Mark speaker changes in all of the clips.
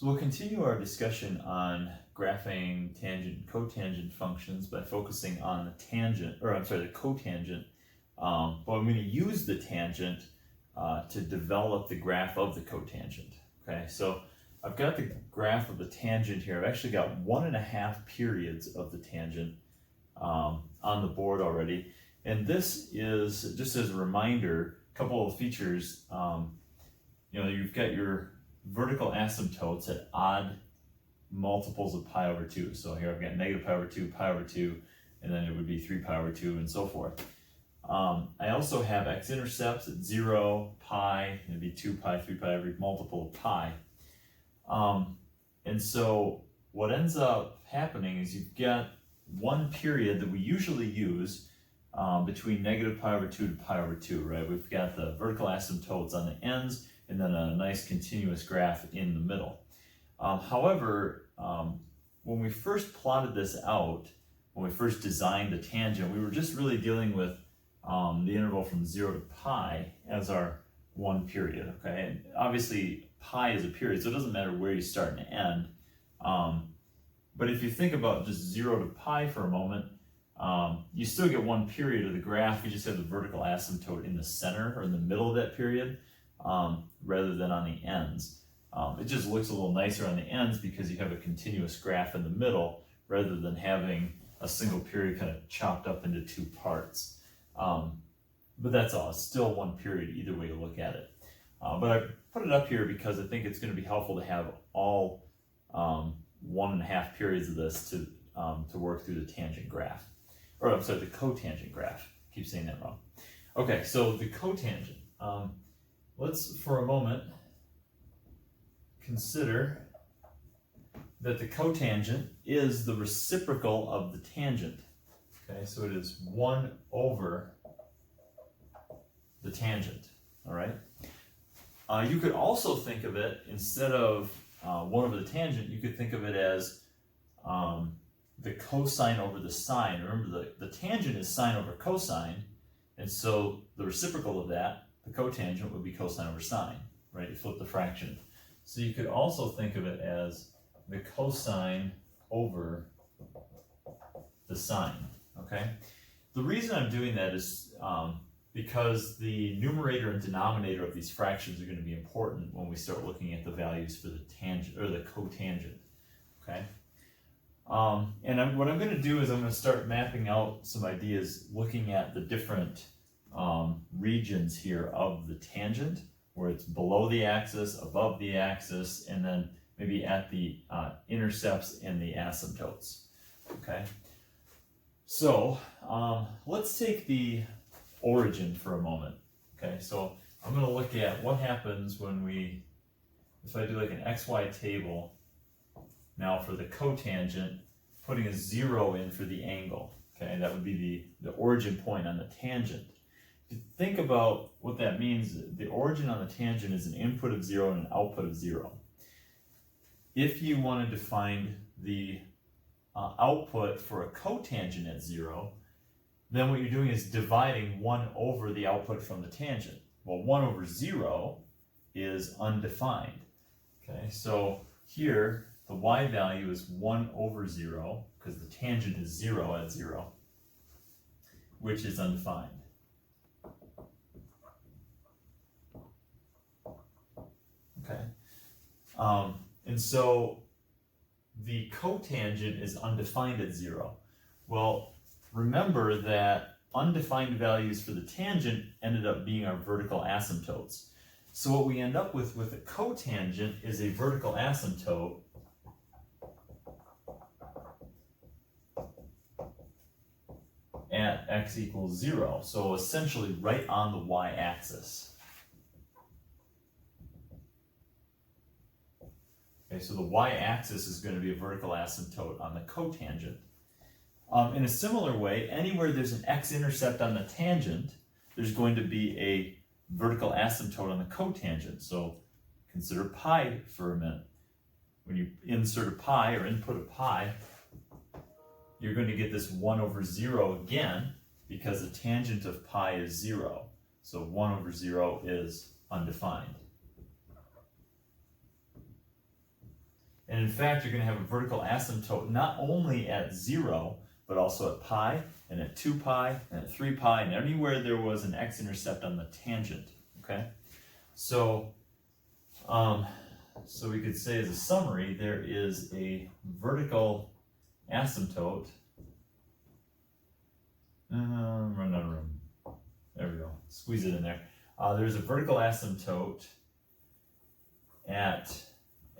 Speaker 1: So we'll continue our discussion on graphing tangent and cotangent functions by focusing on the tangent, or I'm sorry, the cotangent. But I'm going to use the tangent to develop the graph of the cotangent. Okay, so I've got the graph of the tangent here. I've actually got 1.5 periods of the tangent on the board already. And this is, just as a reminder, a couple of features. You've got your vertical asymptotes at odd multiples of pi over 2. So here I've got negative pi over 2, pi over 2, and then it would be 3 pi over 2, and so forth. I also have x-intercepts at 0, pi, it'd be 2 pi, 3 pi, every multiple of pi. And so what ends up happening is you've got one period that we usually use between negative pi over 2 to pi over 2, right? We've got the vertical asymptotes on the ends, and then a nice continuous graph in the middle. However, when we first plotted this out, when we first designed the tangent, we were just really dealing with the interval from 0 to pi as our one period, okay? And obviously, pi is a period, so it doesn't matter where you start and end. But if you think about just 0 to pi for a moment, you still get one period of the graph. You just have the vertical asymptote in the center or in the middle of that period rather than on the ends. It just looks a little nicer on the ends because you have a continuous graph in the middle rather than having a single period kind of chopped up into two parts. But that's all. It's still one period either way you look at it. But I put it up here because I think it's going to be helpful to have all 1.5 periods of this to work through the tangent graph. Or I'm sorry, the cotangent graph. I keep saying that wrong. Okay, so the cotangent. Let's for a moment consider that the cotangent is the reciprocal of the tangent. Okay, so it is 1 over the tangent. All right. You could also think of it, instead of 1 over the tangent, you could think of it as the cosine over the sine. Remember, the tangent is sine over cosine, and so the reciprocal of that, the cotangent, would be cosine over sine, right? You flip the fraction. So you could also think of it as the cosine over the sine, okay? The reason I'm doing that is because the numerator and denominator of these fractions are going to be important when we start looking at the values for the tangent or the cotangent, okay? What I'm going to do is I'm going to start mapping out some ideas looking at the different regions here of the tangent, where it's below the axis, above the axis, and then maybe at the intercepts and the asymptotes, okay? So let's take the origin for a moment, okay? So I'm going to look at what happens when if I do like an XY table now for the cotangent, putting a 0 in for the angle, okay? That would be the origin point on the tangent. If you think about what that means, the origin on the tangent is an input of 0 and an output of 0. If you wanted to find the output for a cotangent at 0, then what you're doing is dividing 1 over the output from the tangent. Well, 1 over 0 is undefined. Okay, so here the y value is 1 over 0 because the tangent is 0 at 0, which is undefined. Okay, and so the cotangent is undefined at 0. Well, remember that undefined values for the tangent ended up being our vertical asymptotes. So what we end up with a cotangent is a vertical asymptote at x equals 0. So essentially right on the y-axis. Okay, so the y-axis is going to be a vertical asymptote on the cotangent. In a similar way, anywhere there's an x-intercept on the tangent, there's going to be a vertical asymptote on the cotangent. So consider pi for a minute. When you insert a pi or input a pi, you're going to get this 1 over 0 again because the tangent of pi is 0. So 1 over 0 is undefined. And in fact, you're going to have a vertical asymptote not only at 0, but also at pi, and at 2 pi, and at 3 pi, and anywhere there was an x-intercept on the tangent, okay? So we could say as a summary, there is a vertical asymptote. Run out of room. There we go. Squeeze it in there. There's a vertical asymptote at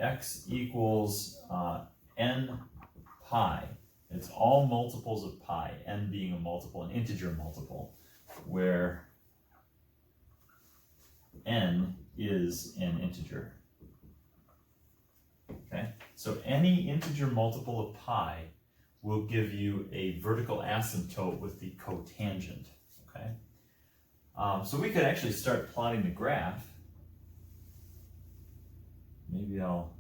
Speaker 1: x equals n pi. It's all multiples of pi, n being a multiple, an integer multiple, where n is an integer. Okay, so any integer multiple of pi will give you a vertical asymptote with the cotangent. Okay, so we could actually start plotting the graph. Maybe I'll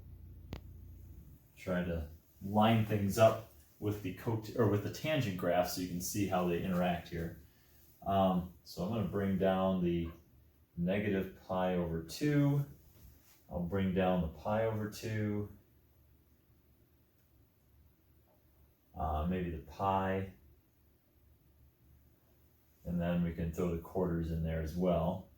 Speaker 1: try to line things up with the tangent graph so you can see how they interact here. So I'm going to bring down the negative pi over 2. I'll bring down the pi over 2. Maybe the pi. And then we can throw the quarters in there as well.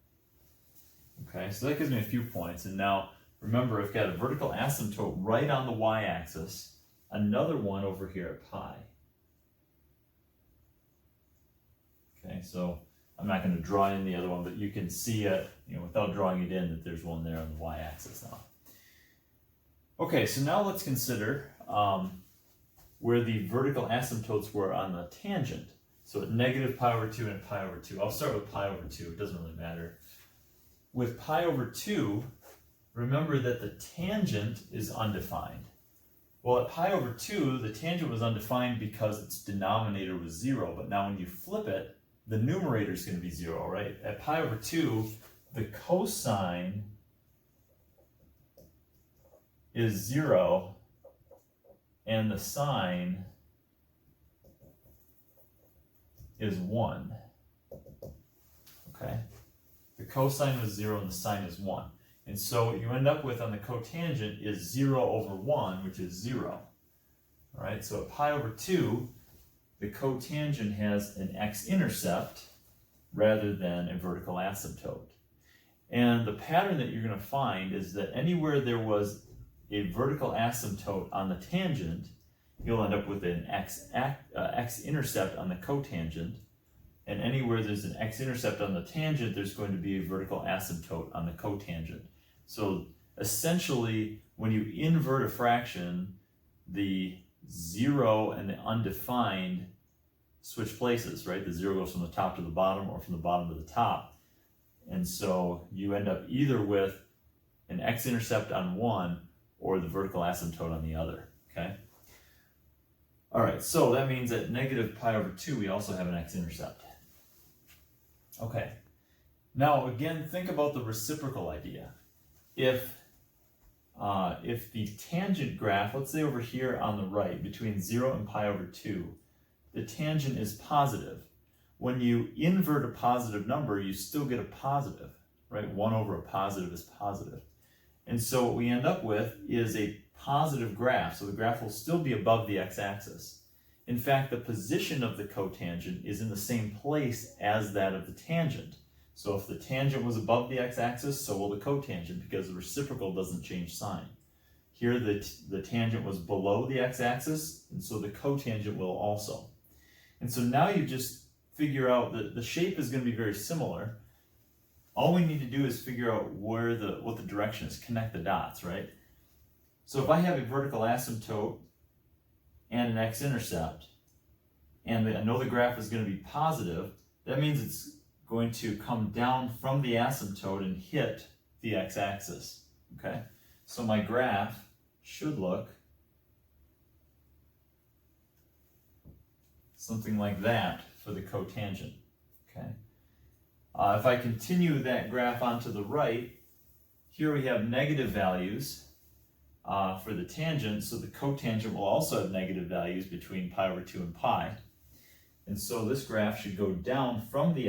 Speaker 1: Okay, so that gives me a few points. And now remember, I've got a vertical asymptote right on the y-axis, another one over here at pi. Okay, so I'm not going to draw in the other one, but you can see it, without drawing it in, that there's one there on the y-axis now. Okay, so now let's consider where the vertical asymptotes were on the tangent. So at negative pi over 2 and at pi over 2. I'll start with pi over 2, it doesn't really matter. With pi over 2, remember that the tangent is undefined. Well, at pi over 2, the tangent was undefined because its denominator was 0, but now when you flip it, the numerator is going to be 0, right? At pi over 2, the cosine is 0, and the sine is 1. Okay? The cosine was 0 and the sine is 1. And so what you end up with on the cotangent is 0 over 1, which is 0. All right, so at pi over 2, the cotangent has an x-intercept rather than a vertical asymptote. And the pattern that you're going to find is that anywhere there was a vertical asymptote on the tangent, you'll end up with an x-intercept on the cotangent. And anywhere there's an x-intercept on the tangent, there's going to be a vertical asymptote on the cotangent. So essentially, when you invert a fraction, the 0 and the undefined switch places, right? The 0 goes from the top to the bottom or from the bottom to the top. And so you end up either with an x-intercept on one or the vertical asymptote on the other, okay? All right, so that means at negative pi over 2, we also have an x-intercept. Okay, now again, think about the reciprocal idea. If the tangent graph, let's say over here on the right, between 0 and pi over 2, the tangent is positive. When you invert a positive number, you still get a positive, right? 1 over a positive is positive. And so what we end up with is a positive graph, so the graph will still be above the x-axis. In fact, the position of the cotangent is in the same place as that of the tangent. So if the tangent was above the x-axis, so will the cotangent, because the reciprocal doesn't change sign. Here the tangent was below the x-axis, and so the cotangent will also. And so now you just figure out that the shape is going to be very similar. All we need to do is figure out what the direction is, connect the dots, right? So if I have a vertical asymptote and an x-intercept, and I know the graph is going to be positive, that means it's going to come down from the asymptote and hit the x-axis, okay? So my graph should look something like that for the cotangent, okay? If I continue that graph onto the right, here we have negative values for the tangent, so the cotangent will also have negative values between pi over 2 and pi. And so this graph should go down from the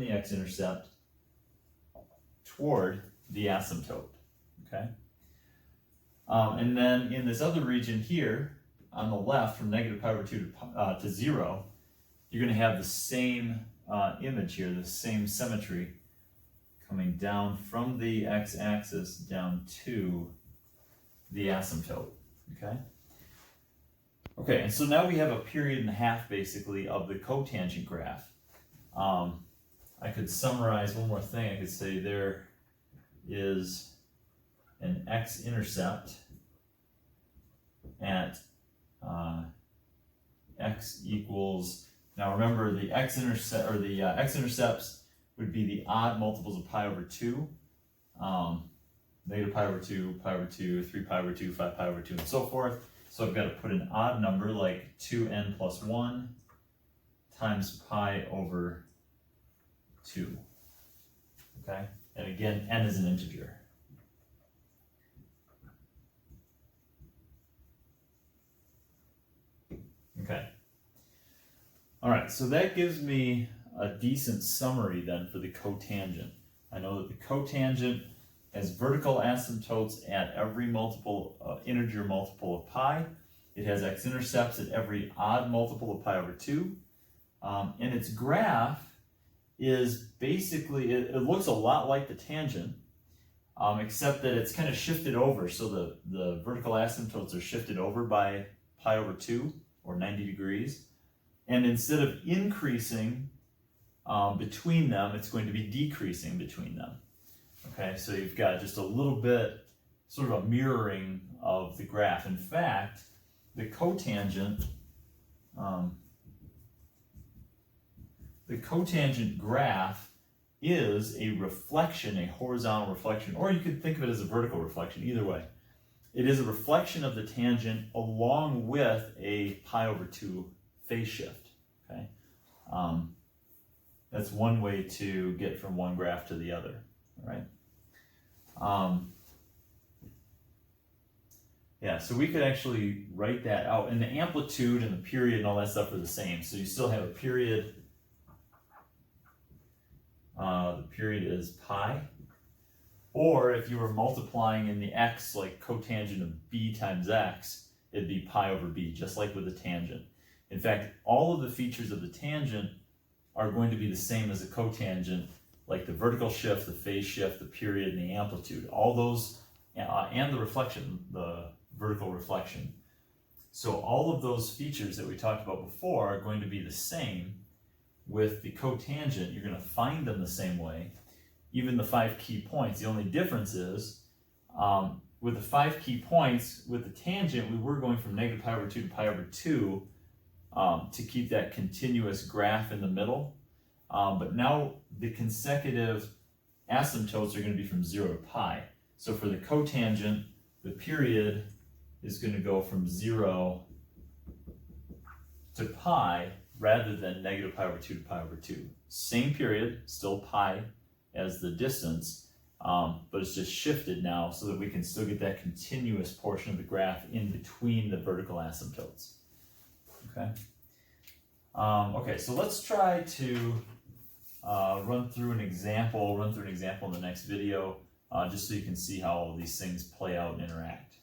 Speaker 1: x-intercept toward the asymptote, okay? And then in this other region here, on the left, from negative pi over 2 to 0, you're going to have the same image here, the same symmetry coming down from the x-axis down to the asymptote, okay? Okay, and so now we have a period and a half, basically, of the cotangent graph. I could summarize one more thing. I could say there is an x-intercept at x equals, now remember the x-intercept, or the x-intercepts would be the odd multiples of pi over 2, negative pi over 2, pi over 2, 3 pi over 2, 5 pi over 2, and so forth. So I've got to put an odd number like 2n plus 1 times pi over 2, okay? And again, n is an integer. Okay. All right, so that gives me a decent summary then for the cotangent. I know that the cotangent has vertical asymptotes at every multiple, integer multiple of pi. It has x-intercepts at every odd multiple of pi over 2. And its graph is basically, it looks a lot like the tangent, except that it's kind of shifted over. So the vertical asymptotes are shifted over by pi over 2, or 90 degrees. And instead of increasing between them, it's going to be decreasing between them. Okay, so you've got just a little bit, sort of a mirroring of the graph. In fact, the cotangent graph is a reflection, a horizontal reflection, or you could think of it as a vertical reflection, either way. It is a reflection of the tangent along with a pi over 2 phase shift, okay? That's one way to get from one graph to the other, all right? Yeah, so we could actually write that out. And the amplitude and the period and all that stuff are the same. So you still have a period. The period is pi. Or if you were multiplying in the x, like cotangent of b times x, it'd be pi over b, just like with the tangent. In fact, all of the features of the tangent are going to be the same as the cotangent, like the vertical shift, the phase shift, the period, and the amplitude. All those, and the reflection, the vertical reflection. So all of those features that we talked about before are going to be the same with the cotangent. You're going to find them the same way. Even the 5 key points. The only difference is, with the 5 key points, with the tangent, we were going from negative pi over 2 to pi over 2 to keep that continuous graph in the middle. But now the consecutive asymptotes are going to be from 0 to pi. So for the cotangent, the period is going to go from 0 to pi rather than negative pi over 2 to pi over 2. Same period, still pi as the distance, but it's just shifted now so that we can still get that continuous portion of the graph in between the vertical asymptotes. Okay. Okay, so let's try to run through an example in the next video, just so you can see how all these things play out and interact.